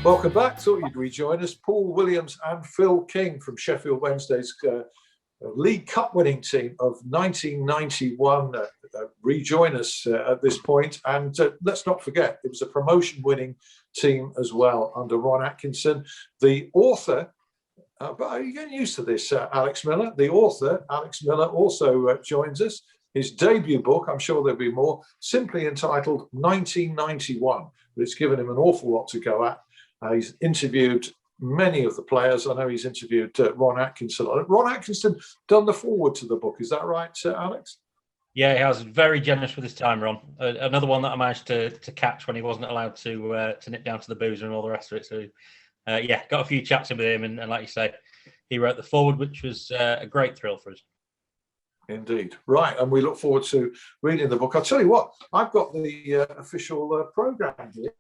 Welcome back. Thought you'd rejoin us. Paul Williams and Phil King from Sheffield Wednesday's League Cup winning team of 1991 rejoin us at this point. And let's not forget, it was a promotion winning team as well under Ron Atkinson. The author, but are you getting used to this, Alex Miller? The author, Alex Miller, also joins us. His debut book, I'm sure there'll be more, simply entitled 1991. But it's given him an awful lot to go at. He's interviewed many of the players. I know he's interviewed Ron Atkinson. Ron Atkinson done the foreword to the book. Is that right, Alex? Yeah, he was very generous with his time, Ron. Another one that I managed to catch when he wasn't allowed to nip down to the boozer and all the rest of it. So, yeah, got a few chats in with him. And like you say, he wrote the foreword, which was a great thrill for us. Indeed. Right. And we look forward to reading the book. I'll tell you what, I've got the official programme here.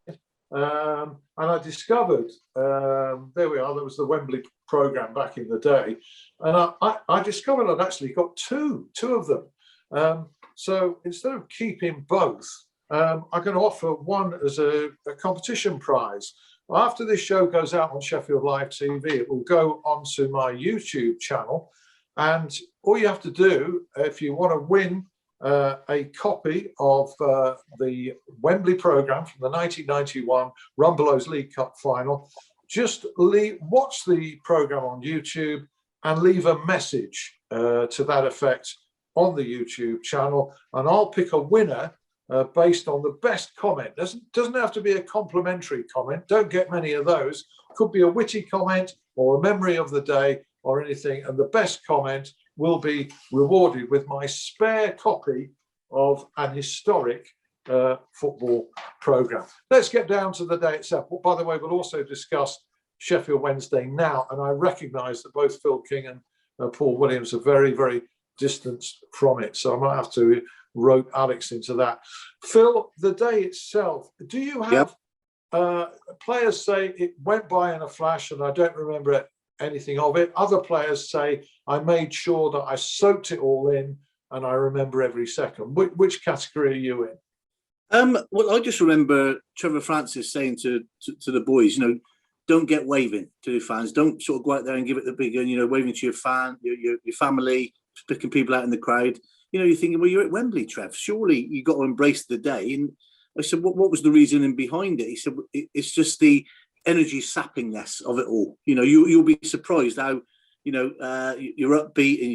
And I discovered, there we are, there was the Wembley programme back in the day. And I discovered I'd actually got two of them. So instead of keeping both, I'm going to offer one as a competition prize. After this show goes out on Sheffield Live TV, it will go onto my YouTube channel. And all you have to do, if you want to win a copy of the Wembley programme from the 1991 Rumbelows League Cup final, just watch the programme on YouTube and leave a message to that effect on the YouTube channel, and I'll pick a winner based on the best comment. Doesn't have to be a complimentary comment. Don't get many of those. Could be a witty comment or a memory of the day or anything, and the best comment will be rewarded with my spare copy of an historic football programme. Let's get down to the day itself. By the way, we'll also discuss Sheffield Wednesday now, and I recognise that both Phil King and Paul Williams are very, very distant from it, so I might have to rope Alex into that. Phil, the day itself, do you have players say it went by in a flash and I don't remember anything of it? Other players say I made sure that I soaked it all in and I remember every second. Which category are you in? Well, I just remember Trevor Francis saying to the boys, don't get waving to the fans. Don't sort of go out there and give it the big, waving to your family, picking people out in the crowd. You're thinking, well, you're at Wembley, Trev. Surely you got to embrace the day. And I said, what was the reasoning behind it? He said, it's just the energy sappingness of it all. You'll be surprised how you're upbeat and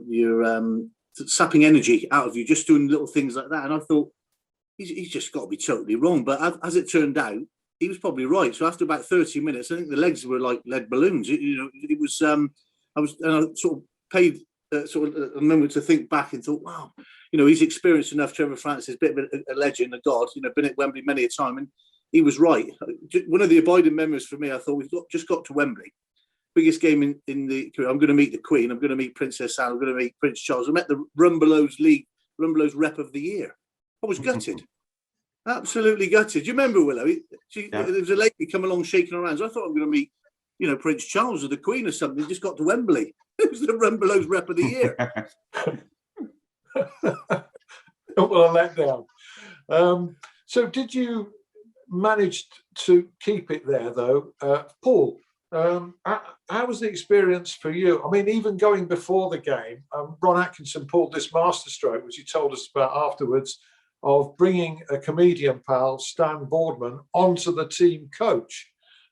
you're sapping energy out of you just doing little things like that. And I thought he's just got to be totally wrong. But as it turned out, he was probably right. So after about 30 minutes, I think the legs were like lead balloons. It was I sort of paid sort of a moment to think back and thought, wow, he's experienced enough. Trevor Francis, a bit of a legend, a god, been at Wembley many a time, and he was right. One of the abiding memories for me, I thought, we've just got to Wembley. Biggest game in the career. I'm going to meet the Queen. I'm going to meet Princess Anne. I'm going to meet Prince Charles. I met the Rumbelows Rep of the Year. I was gutted. Absolutely gutted. Do you remember, Willow? There was a lady come along shaking her hands. I thought I'm going to meet, Prince Charles or the Queen or something. Just got to Wembley. It was the Rumbelows Rep of the Year. Well, a letdown. So did you manage to keep it there, though? Paul, how was the experience for you? I mean, even going before the game, Ron Atkinson pulled this masterstroke, which he told us about afterwards, of bringing a comedian pal, Stan Boardman, onto the team coach,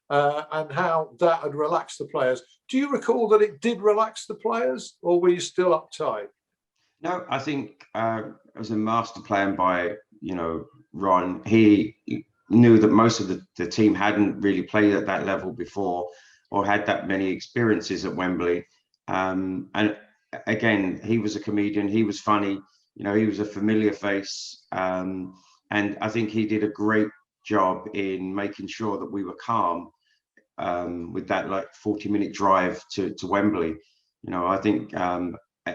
and how that had relaxed the players. Do you recall that it did relax the players, or were you still uptight? No, I think it was a master plan by, Ron. He knew that most of the team hadn't really played at that level before or had that many experiences at Wembley. And again, he was a comedian. He was funny. He was a familiar face. And I think he did a great job in making sure that we were calm with that 40-minute drive to Wembley. I think,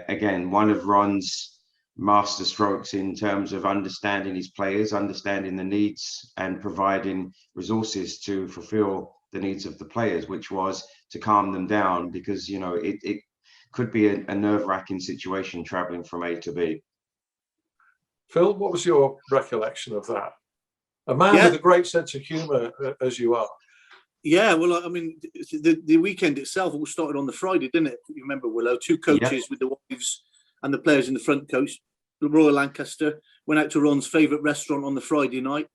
again, one of Ron's master strokes in terms of understanding his players, understanding the needs and providing resources to fulfill the needs of the players, which was to calm them down, because it could be a nerve-wracking situation traveling from A to B. Phil, what was your recollection of that? A man with a great sense of humour as you are. Yeah, well, I mean, the weekend itself all started on the Friday, didn't it? You remember, Willow? Two coaches with the wives and the players in the front coach, the Royal Lancaster, went out to Ron's favourite restaurant on the Friday night,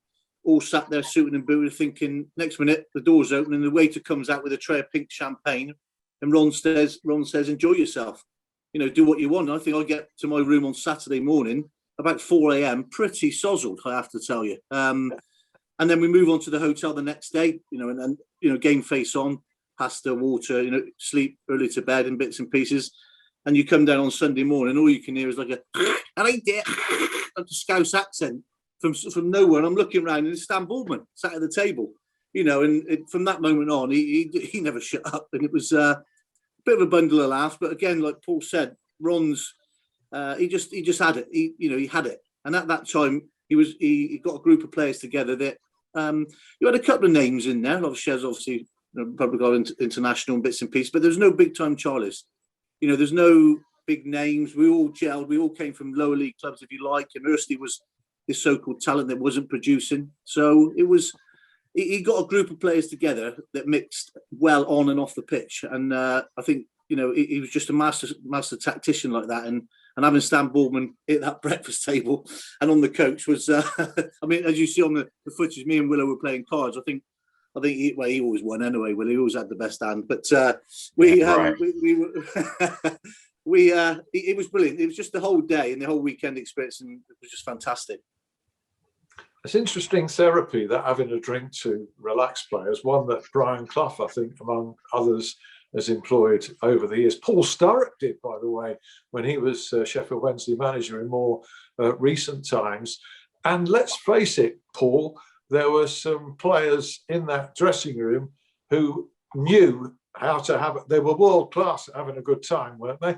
all sat there suited and booted, thinking, next minute, the doors open and the waiter comes out with a tray of pink champagne, and Ron says, enjoy yourself. You know, do what you want. I think I get to my room on Saturday morning, about 4 a.m., pretty sozzled, I have to tell you. And then we move on to the hotel the next day, you know, and you know, game face on, pasta, water, you know, sleep early to bed in bits and pieces. And you come down on Sunday morning, all you can hear is like a Scouse accent from nowhere. And I'm looking around and it's Stan Boardman sat at the table, you know, and from that moment on, he never shut up. And it was a bit of a bundle of laughs. But again, like Paul said, Ron's, he just had it. He had it. And at that time, he got a group of players together that, you had a couple of names in there. Obviously, Republic of International and bits and pieces, but there's no big time Charlies. You know, there's no big names. We all gelled. We all came from lower league clubs, if you like. And Hursley was this so-called talent that wasn't producing. So it was. He got a group of players together that mixed well on and off the pitch. And I think he was just a master tactician like that. And having Stan Boardman at that breakfast table and on the coach was, I mean, as you see on the footage, me and Willow were playing cards. I think he always won anyway. Well, he always had the best hand. But it was brilliant. It was just the whole day and the whole weekend experience, and it was just fantastic. It's interesting therapy, that having a drink to relax players, one that Brian Clough, I think, among others, has employed over the years. Paul Sturrock did, by the way, when he was Sheffield Wednesday manager in more recent times. And let's face it, Paul, there were some players in that dressing room who knew how to have it. They were world class at having a good time, weren't they?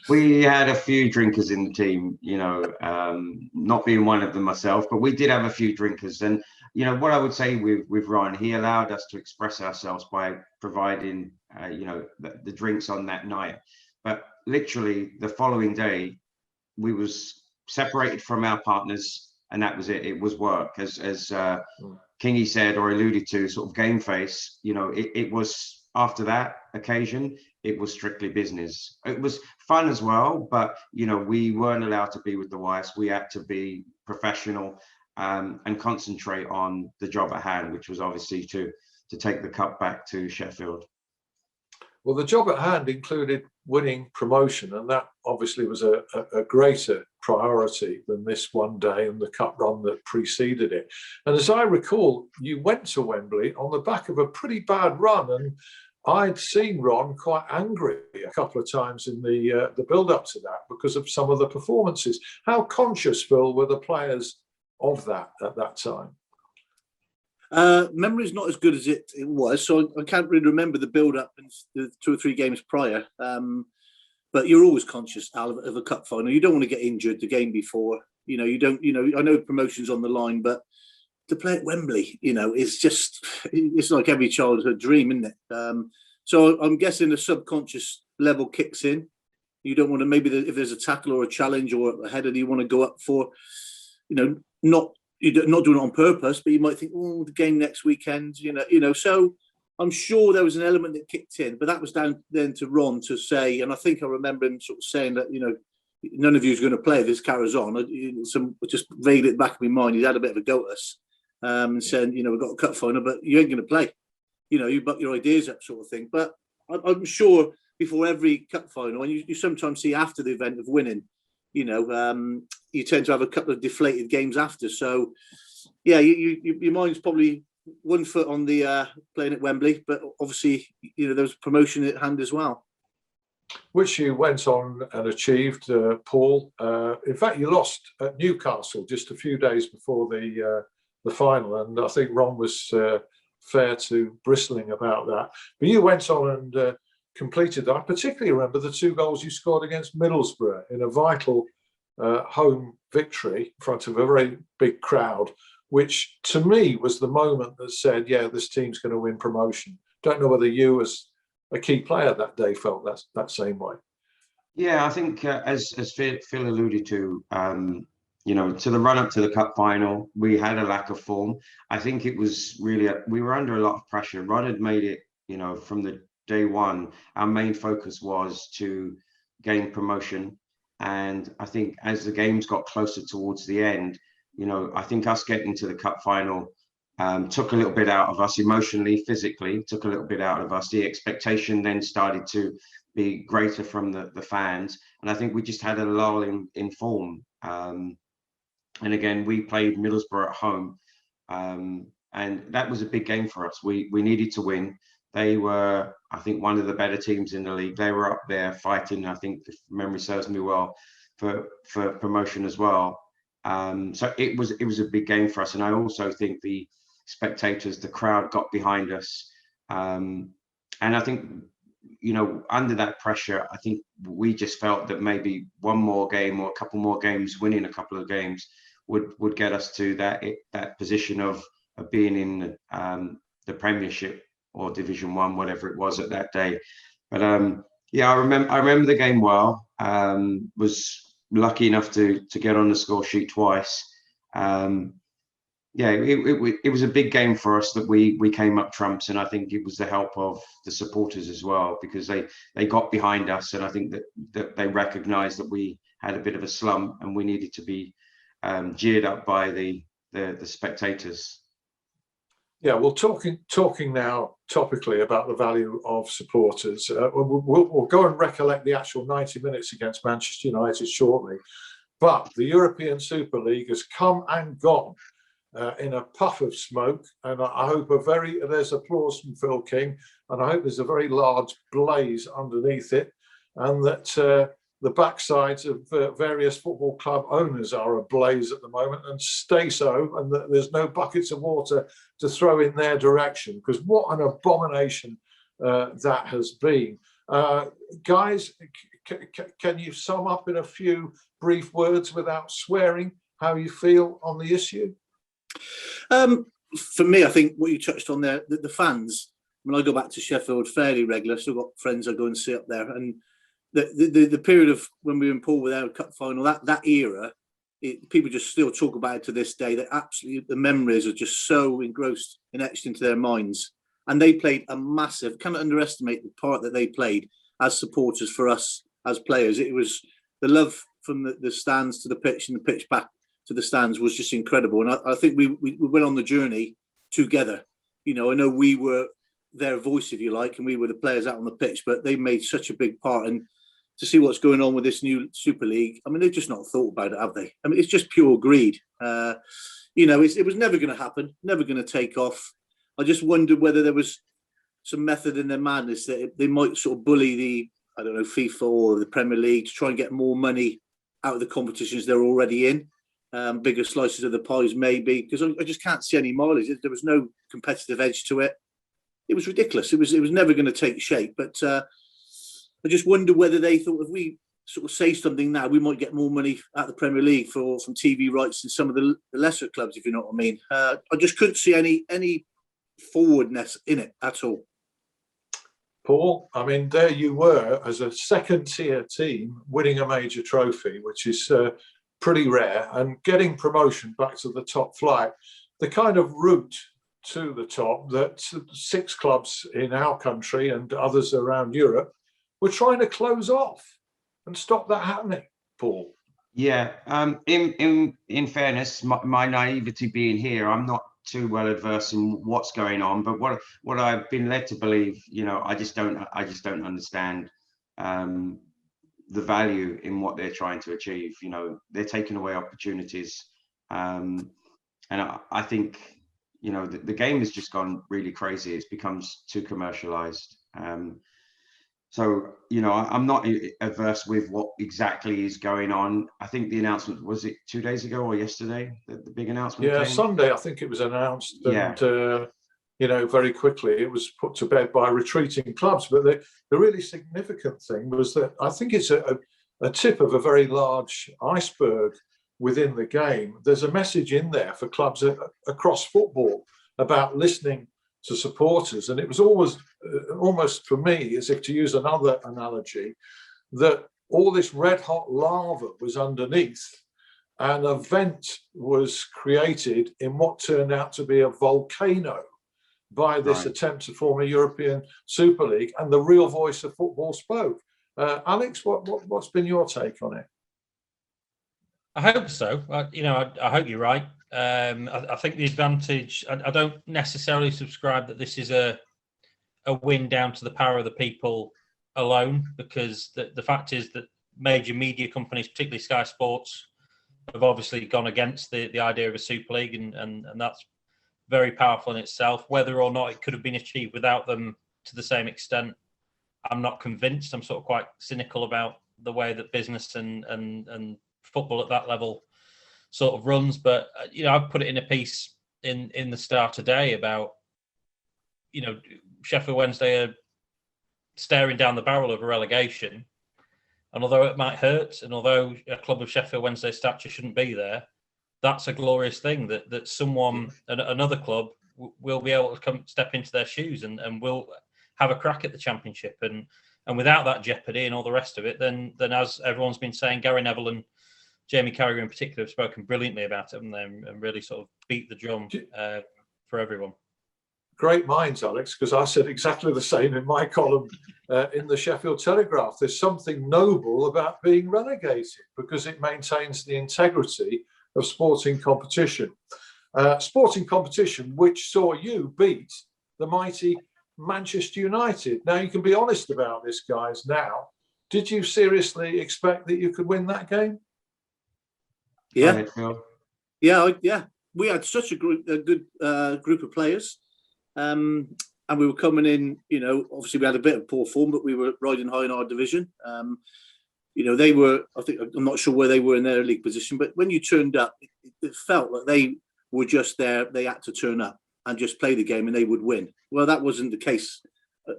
We had a few drinkers in the team, not being one of them myself, but we did have a few drinkers. And, what I would say with Ryan, he allowed us to express ourselves by providing, the drinks on that night. But literally the following day, we was separated from our partners, and that was it. It was work. As Kingy said or alluded to, sort of game face, it was after that occasion, it was strictly business. It was fun as well, but we weren't allowed to be with the wives. We had to be professional and concentrate on the job at hand, which was obviously to take the cup back to Sheffield. Well, the job at hand included winning promotion, and that obviously was a greater priority than this one day and the cup run that preceded it. And as I recall, you went to Wembley on the back of a pretty bad run, and I'd seen Ron quite angry a couple of times in the build-up to that because of some of the performances. How conscious, Phil, were the players of that at that time? Memory's not as good as it was, so I can't really remember the build-up in the 2 or 3 games prior. But you're always conscious, Al, of a cup final. You don't want to get injured the game before. You don't. I know promotion's on the line, but to play at Wembley, it's like every childhood dream, isn't it? So I'm guessing the subconscious level kicks in. You don't want to, maybe if there's a tackle or a challenge or a header that you want to go up for, not doing it on purpose, but you might think, oh, the game next weekend, So I'm sure there was an element that kicked in, but that was down then to Ron to say, and I think I remember him sort of saying that, none of you is going to play if this carries on. Just vaguely at the back of my mind, he's had a bit of a go at us. And saying, we've got a cup final, but you ain't going to play. You buck your ideas up, sort of thing. But I'm sure before every cup final, and you sometimes see after the event of winning, you tend to have a couple of deflated games after. So, yeah, your mind's probably 1 foot on the playing at Wembley, but obviously, there was promotion at hand as well. Which you went on and achieved, Paul. In fact, you lost at Newcastle just a few days before the final, and I think Ron was fair to bristling about that. But you went on and completed that. I particularly remember the 2 goals you scored against Middlesbrough in a vital home victory in front of a very big crowd, which to me was the moment that said, yeah, this team's going to win promotion. Don't know whether you as a key player that day felt that same way. Yeah, I think as Phil alluded to, to the run up to the cup final, we had a lack of form. I think it was really, we were under a lot of pressure. Ron had made it, from the day one, our main focus was to gain promotion. And I think as the games got closer towards the end, I think us getting to the cup final took a little bit out of us emotionally, physically, took a little bit out of us. The expectation then started to be greater from the fans. And I think we just had a lull in form. And again, we played Middlesbrough at home. And that was a big game for us. We needed to win. They were, I think, one of the better teams in the league. They were up there fighting, I think, if memory serves me well, for promotion as well. So it was a big game for us. And I also think the spectators, the crowd got behind us. And I think, under that pressure, I think we just felt that maybe one more game or a couple more games, winning a couple of games would get us to that position of being in the Premiership or Division 1, whatever it was at that day. But I remember the game well. Was lucky enough to get on the score sheet twice. It was a big game for us that we came up trumps, and I think it was the help of the supporters as well, because they got behind us, and I think that they recognised that we had a bit of a slump and we needed to be jeered up by the spectators. Yeah, well, talking now topically about the value of supporters, we'll go and recollect the actual 90 minutes against Manchester United shortly. But the European Super League has come and gone in a puff of smoke, and I hope there's applause from Phil King, and I hope there's a very large blaze underneath it, and that the backsides of various football club owners are ablaze at the moment, and stay so, and that there's no buckets of water to throw in their direction, because what an abomination that has been. Guys, can you sum up in a few brief words without swearing how you feel on the issue? For me, I think what you touched on there, the fans, when I go back to Sheffield fairly regular, still got friends I go and see up there, and the period of when we were in Paul with our cup final, that era, people just still talk about it to this day. That absolutely, the memories are just so engrossed and etched into their minds. And they played a massive, can't underestimate the part that they played as supporters for us as players. It was the love from the stands to the pitch and the pitch back to the stands was just incredible. And I think we went on the journey together. I know we were their voice, if you like, and we were the players out on the pitch, but they made such a big part. And to see what's going on with this new Super League, I mean, they've just not thought about it, have they? I mean, it's just pure greed. It was never going to happen, never going to take off. I just wondered whether there was some method in their madness that they might sort of bully the, FIFA or the Premier League to try and get more money out of the competitions they're already in. Bigger slices of the pies, maybe, because I just can't see any mileage. There was no competitive edge to it. It was ridiculous. It was never going to take shape. But I just wonder whether they thought if we sort of say something now, we might get more money at the Premier League from TV rights and some of the lesser clubs, if you know what I mean. I just couldn't see any forwardness in it at all. Paul, I mean, there you were as a second-tier team winning a major trophy, which is pretty rare, and getting promotion back to the top flight. The kind of route to the top that 6 clubs in our country and others around Europe were trying to close off and stop that happening, Paul. Yeah, in fairness, my naivety being here, I'm not too well adverse in what's going on, but what I've been led to believe, I just don't understand the value in what they're trying to achieve. They're taking away opportunities, and I think the game has just gone really crazy. It becomes too commercialized. So, I'm not averse with what exactly is going on. I think the announcement, was it 2 days ago or yesterday, the big announcement? Yeah, came? Sunday, I think it was announced. Yeah. And, very quickly it was put to bed by retreating clubs. But the really significant thing was that I think it's a tip of a very large iceberg within the game. There's a message in there for clubs across football about listening to supporters, and it was almost for me, as if to use another analogy, that all this red hot lava was underneath, an event was created in what turned out to be a volcano by this attempt to form a European Super League, and the real voice of football spoke. Alex, what's been your take on it? I hope so. I hope you're right. I think the advantage. I don't necessarily subscribe that this is a win down to the power of the people alone, because the fact is that major media companies, particularly Sky Sports, have obviously gone against the idea of a Super League, and that's very powerful in itself. Whether or not it could have been achieved without them to the same extent, I'm not convinced. I'm sort of quite cynical about the way that business and football at that level sort of runs. But I've put it in a piece in the Star today about Sheffield Wednesday are staring down the barrel of a relegation, and although it might hurt, and although a club of Sheffield Wednesday stature shouldn't be there, that's a glorious thing that someone, another club, will be able to come step into their shoes and will have a crack at the Championship. And without that jeopardy and all the rest of it, then as everyone's been saying, Gary Neville and Jamie Carragher in particular have spoken brilliantly about it, and really sort of beat the drum for everyone. Great minds, Alex, because I said exactly the same in my column in the Sheffield Telegraph. There's something noble about being relegated because it maintains the integrity of sporting competition. Sporting competition which saw you beat the mighty Manchester United. Now, you can be honest about this, guys, now. Did you seriously expect that you could win that game? Yeah. Yeah. We had such a good group of players. And we were coming in, obviously we had a bit of poor form, but we were riding high in our division. They were, I'm not sure where they were in their league position, but when you turned up, it felt like they were just there. They had to turn up and just play the game and they would win. Well, that wasn't the case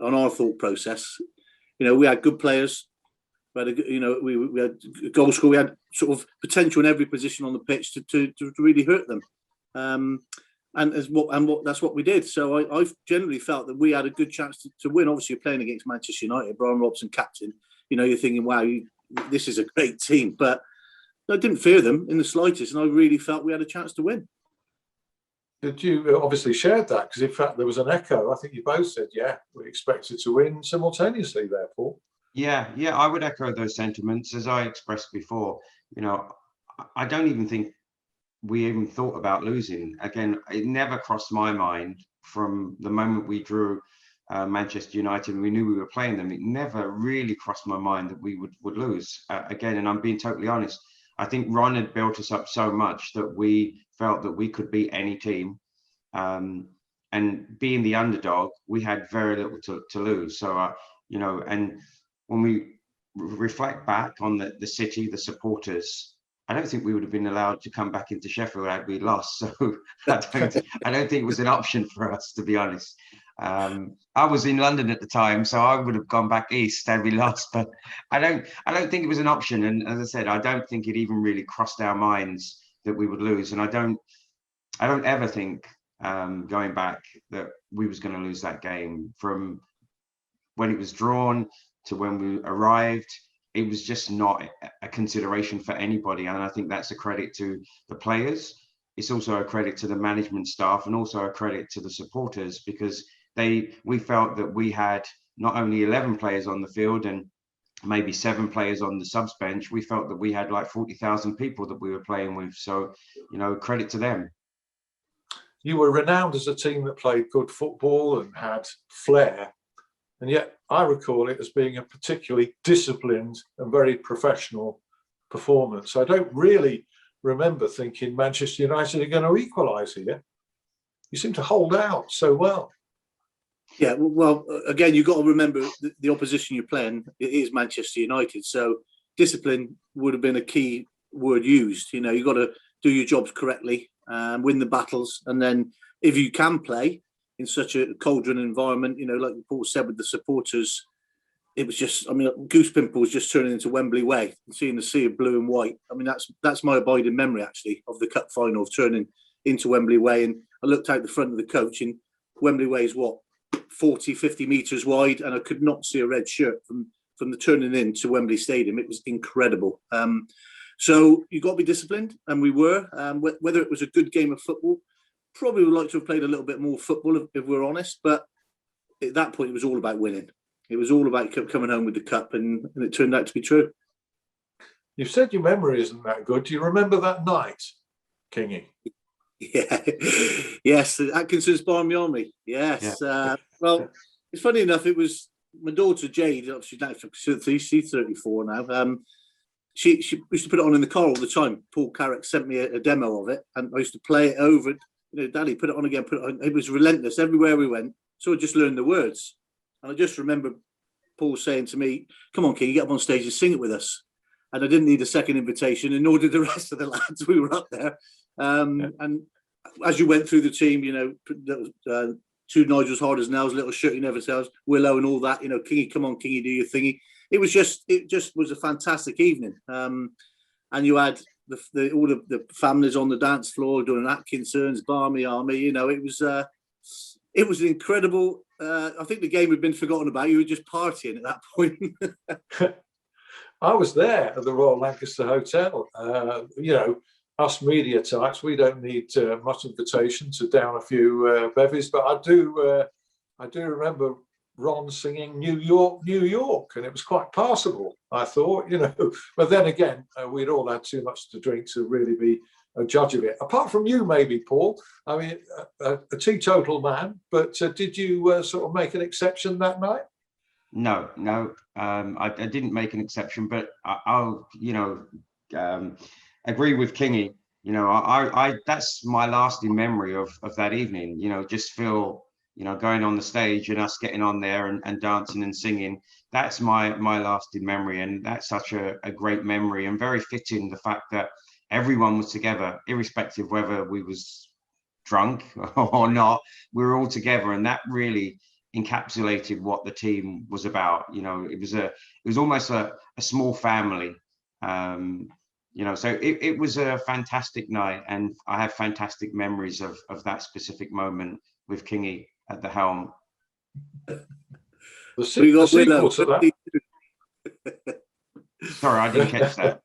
on our thought process. We had good players. We had a goal scorer. We had sort of potential in every position on the pitch to really hurt them. That's what we did. So I generally felt that we had a good chance to win. Obviously, you're playing against Manchester United, Brian Robson captain. You're thinking, wow, this is a great team. But I didn't fear them in the slightest, and I really felt we had a chance to win. Did you obviously shared that? Because in fact there was an echo. I think you both said, yeah, we expected to win simultaneously there, Paul. Yeah, I would echo those sentiments. As I expressed before, I don't even think we even thought about losing. Again, it never crossed my mind from the moment we drew Manchester United and we knew we were playing them. It never really crossed my mind that we would lose. Again, and I'm being totally honest, I think Ron had built us up so much that we felt that we could beat any team. And being the underdog, we had very little to lose. So, and when we reflect back on the city, the supporters, I don't think we would have been allowed to come back into Sheffield had we lost. So I don't think it was an option for us, to be honest. I was in London at the time, so I would have gone back east had we lost. But I don't think it was an option. And as I said, I don't think it even really crossed our minds that we would lose. And I don't ever think going back that we was going to lose that game. From when it was drawn to when we arrived, it was just not a consideration for anybody. And I think that's a credit to the players. It's also a credit to the management staff and also a credit to the supporters, because we felt that we had not only 11 players on the field and maybe 7 players on the subs bench. We felt that we had like 40,000 people that we were playing with. So, credit to them. You were renowned as a team that played good football and had flair. And yet I recall it as being a particularly disciplined and very professional performance. I don't really remember thinking Manchester United are going to equalise here. You seem to hold out so well. Yeah, well, again, you've got to remember the opposition you're playing, it is Manchester United. So discipline would have been a key word used. You've got to do your jobs correctly, win the battles. And then if you can play in such a cauldron environment, like Paul said, with the supporters, it was just, goose pimple was just turning into Wembley Way and seeing the sea of blue and white. That's my abiding memory, actually, of the cup final, of turning into Wembley Way. And I looked out the front of the coach, and Wembley Way is 40, 50 metres wide, and I could not see a red shirt from the turning in to Wembley Stadium. It was incredible. So you've got to be disciplined, and we were. Whether it was a good game of football, probably would like to have played a little bit more football if we're honest. But at that point, it was all about winning. It was all about coming home with the cup, and it turned out to be true. You've said your memory isn't that good. Do you remember that night, Kingy? Yeah, yes, Atkinson's Barmy Army. Yes. Yeah. Well, it's funny enough. It was my daughter Jade. Obviously, now she's 34 now. She used to put it on in the car all the time. Paul Carrick sent me a demo of it, and I used to play it over. Daddy, put it on again. Put it on. It was relentless everywhere we went. So I just learned the words, and I just remember Paul saying to me, "Come on, King, get up on stage and sing it with us." And I didn't need a second invitation, and nor did the rest of the lads. We were up there. And as you went through the team, two Nigels hard as nails, little shirt you never tells, Willow and all that, Kingy, come on, Kingy, do your thingy. It just was a fantastic evening. And you had all the families on the dance floor doing Atkinson's, Barmy Army, it was an incredible, I think the game had been forgotten about. You were just partying at that point. I was there at the Royal Lancaster Hotel. Us media types, we don't need much invitation to down a few bevies, but I do remember Ron singing New York, New York, and it was quite passable, I thought, But then again, we'd all had too much to drink to really be a judge of it. Apart from you, maybe, Paul. I mean, a teetotal man, but did you sort of make an exception that night? No, I didn't make an exception, but I'll agree with Kingy. I that's my lasting memory of that evening. Just feel, going on the stage and us getting on there and dancing and singing. That's my lasting memory, and that's such a great memory, and very fitting the fact that everyone was together, irrespective whether we was drunk or not. We were all together, and that really encapsulated what the team was about. It was almost a small family. So it was a fantastic night, and I have fantastic memories of that specific moment with Kingy at the helm. The sequel to that. Sorry, I didn't catch that.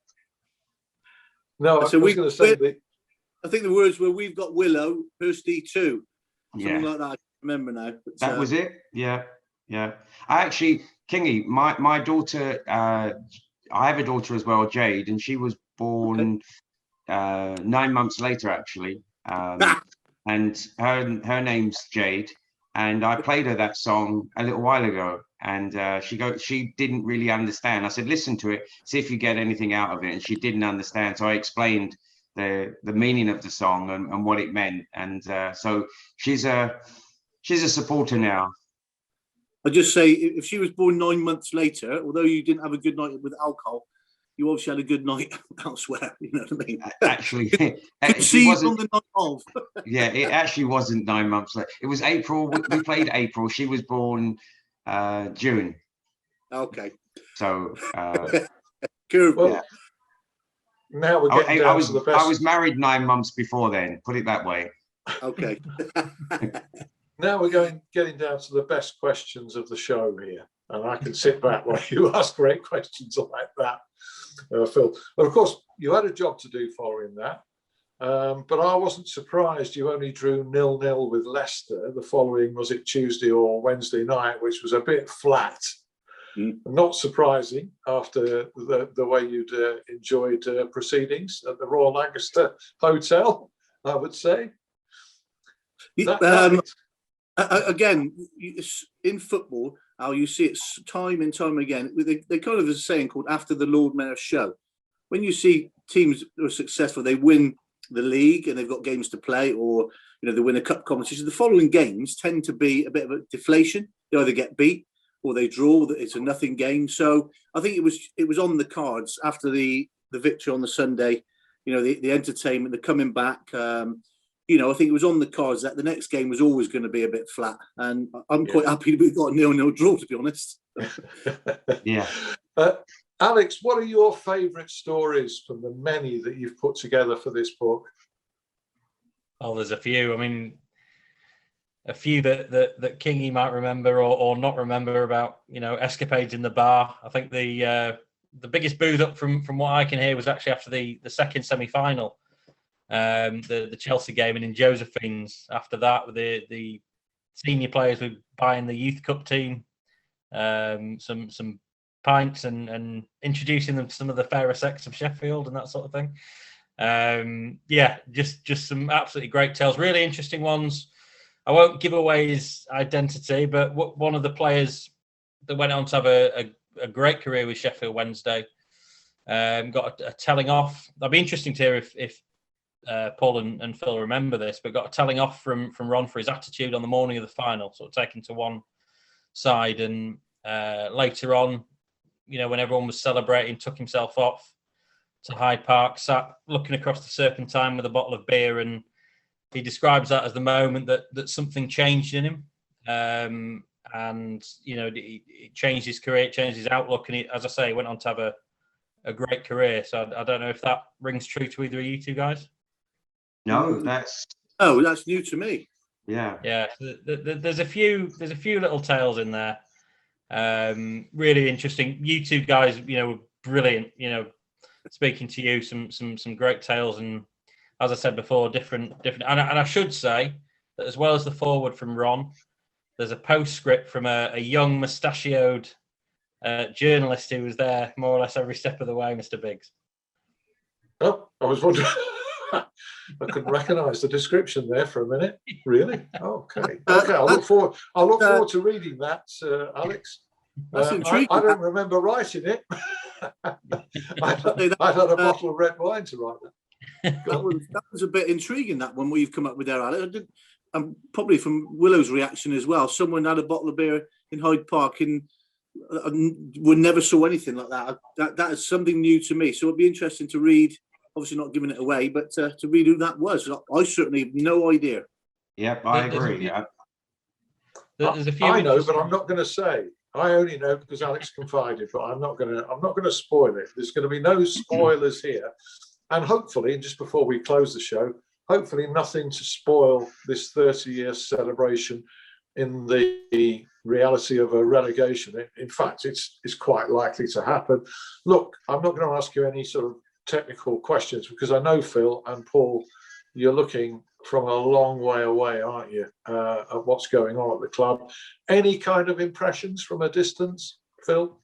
No, so I was going to say I think the words were, "We've got Willow, Hursty too." Something like that. I remember now. But, that was it. Yeah. I actually, Kingy, my daughter. I have a daughter as well, Jade, and she was born 9 months later, actually. And her name's Jade, and I played her that song a little while ago, and she didn't really understand. I said, listen to it, see if you get anything out of it, and she didn't understand. So I explained the meaning of the song and what it meant, and so she's a supporter now. I'll just say, if she was born 9 months later, although you didn't have a good night with alcohol, you obviously had a good night elsewhere. You know what I mean? Actually, she wasn't on the night of. Yeah, it actually wasn't 9 months later. It was April. We played April. She was born June. Okay. So, well, yeah. Now we're getting down to the best. I was married 9 months before then. Put it that way. Okay. Now we're getting down to the best questions of the show here, and I can sit back while you ask great questions like that, Phil. Well, of course, you had a job to do following that, but I wasn't surprised you only drew 0-0 with Leicester the following, was it Tuesday or Wednesday night, which was a bit flat. Not surprising after the way you'd enjoyed proceedings at the Royal Lancaster Hotel, I would say. Again, in football, how you see it time and time again. They kind of have a saying called "after the Lord Mayor show." When you see teams who are successful, they win the league and they've got games to play, or they win a cup competition. The following games tend to be a bit of a deflation. They either get beat or they draw. It's a nothing game. So I think it was on the cards after the victory on the Sunday. The entertainment, the coming back. I think it was on the cards that the next game was always going to be a bit flat. And I'm quite happy we got a 0-0 draw, to be honest. Yeah. Alex, what are your favourite stories from the many that you've put together for this book? Oh, there's a few. I mean, a few that Kingy might remember or not remember about, escapades in the bar. I think the the biggest booth up from what I can hear was actually after the second semi-final, the Chelsea game, and in Josephine's after that, the senior players were buying the youth cup team some pints and introducing them to some of the fairer sex of Sheffield and that sort of thing. Just some absolutely great tales, really interesting ones. I won't give away his identity, but one of the players that went on to have a great career with Sheffield Wednesday got a telling off. That'd be interesting to hear if Paul and Phil remember this, but got a telling off from Ron for his attitude on the morning of the final, sort of taken to one side, and later on, when everyone was celebrating, took himself off to Hyde Park, sat looking across the Serpentine with a bottle of beer, and he describes that as the moment that something changed in him. And it changed his career, it changed his outlook, and he, as I say, went on to have a great career. So I don't know if that rings true to either of you two guys. No, that's new to me. Yeah. There's a few little tales in there. Really interesting. You two guys, were brilliant. Speaking to you, some great tales, and as I said before, different. And I should say that as well as the forward from Ron, there's a postscript from a young mustachioed journalist who was there more or less every step of the way, Mr. Biggs. Oh, I was wondering. I couldn't recognise the description there for a minute. Really? Okay. I'll look forward to reading that, Alex. That's intriguing. I don't remember writing it. I'd had a bottle of red wine to write that. That was a bit intriguing, that one, what you've come up with there, Alex. And probably from Willow's reaction as well. Someone had a bottle of beer in Hyde Park and we never saw anything like that. That is something new to me. So it'd be interesting to read. Obviously not giving it away, but to read who that was. I certainly have no idea. Yep, I agree. There's a few. I know, but I'm not going to say. I only know because Alex confided, but I'm not going to spoil it. There's going to be no spoilers here, and hopefully, just before we close the show, hopefully nothing to spoil this 30-year celebration in the reality of a relegation. In fact, it's quite likely to happen. Look, I'm not going to ask you any sort of technical questions because I know, Phil and Paul, you're looking from a long way away, aren't you, at what's going on at the club. Any kind of impressions from a distance, Phil?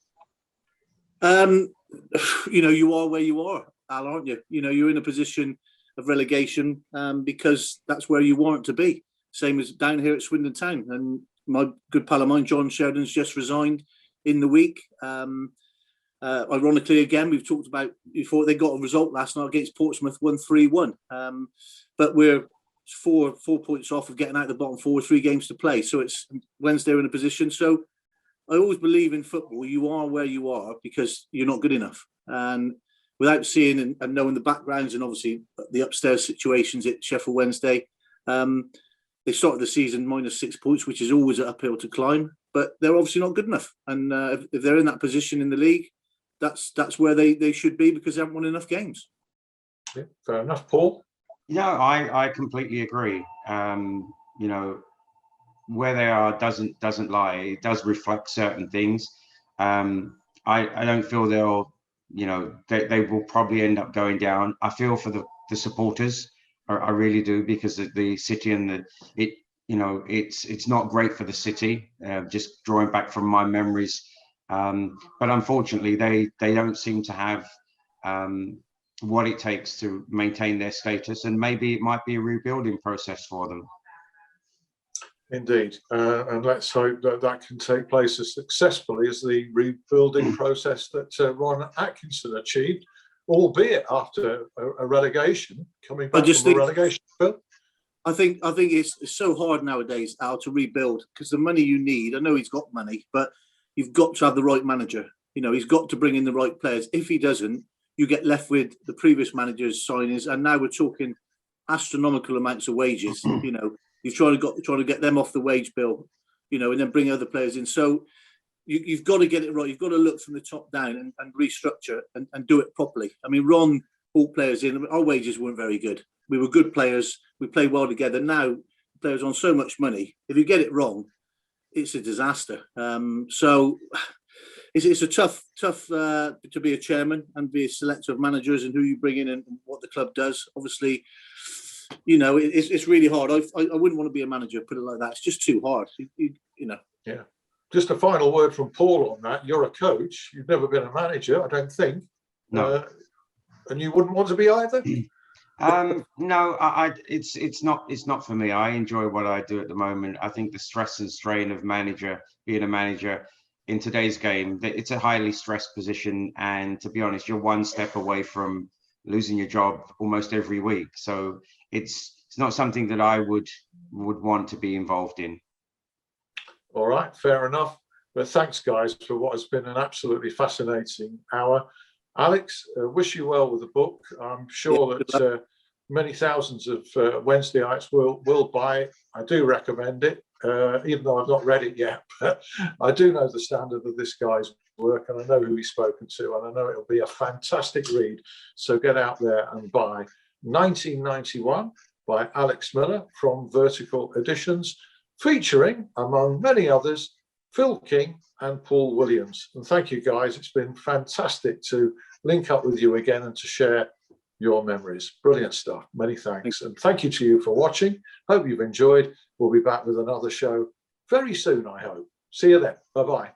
You are where you are, Al, aren't you? You're in a position of relegation because that's where you want to be. Same as down here at Swindon Town. And my good pal of mine, John Sheridan's just resigned in the week. Ironically, again, we've talked about before, they got a result last night against Portsmouth, 1-3-1. But we're 4 points off of getting out of the bottom 4, 3 games to play. So it's Wednesday in a position. So I always believe in football, you are where you are because you're not good enough. And without seeing and knowing the backgrounds and obviously the upstairs situations at Sheffield Wednesday, they started the season -6 points, which is always an uphill to climb. But they're obviously not good enough. And if they're in that position in the league, that's where they should be because they haven't won enough games. Yeah, fair enough, Paul. I completely agree. Where they are doesn't lie. It does reflect certain things. I don't feel they will probably end up going down. I feel for the supporters. I really do, because the city and it's not great for the city. Just drawing back from my memories. But unfortunately, they don't seem to have what it takes to maintain their status, and maybe it might be a rebuilding process for them. Indeed, and let's hope that can take place as successfully as the rebuilding process that Ron Atkinson achieved, albeit after a relegation, coming back from a relegation. Phil? I think it's so hard nowadays, Al, to rebuild because the money you need. I know he's got money, but you've got to have the right manager. He's got to bring in the right players. If he doesn't, you get left with the previous manager's signings, and now we're talking astronomical amounts of wages. You're trying to get them off the wage bill, and then bring other players in. So you've got to get it right. You've got to look from the top down and restructure and do it properly. I mean, Ron brought players in. Our wages weren't very good. We were good players. We played well together. Now players on so much money. If you get it wrong, it's a disaster. So it's a tough to be a chairman and be a selector of managers and who you bring in and what the club does. Obviously, you know, it's really hard. I wouldn't want to be a manager, put it like that. It's just too hard. You know. Yeah. Just a final word from Paul on that. You're a coach. You've never been a manager, I don't think. No. And you wouldn't want to be either? No, it's not for me. I enjoy what I do at the moment. I think the stress and strain of being a manager in today's game, it's a highly stressed position. And to be honest, you're one step away from losing your job almost every week. So it's not something that I would want to be involved in. All right, fair enough. But thanks, guys, for what has been an absolutely fascinating hour. Alex, wish you well with the book. I'm sure that many thousands of Wednesdayites will buy it. I do recommend it, even though I've not read it yet. But I do know the standard of this guy's work, and I know who he's spoken to, and I know it'll be a fantastic read. So get out there and buy 1991 by Alex Miller from Vertical Editions, featuring, among many others, Phil King and Paul Williams. And thank you, guys. It's been fantastic to link up with you again and to share your memories. Brilliant stuff. Many thanks. And thank you to you for watching. Hope you've enjoyed. We'll be back with another show very soon, I hope. See you then. Bye-bye.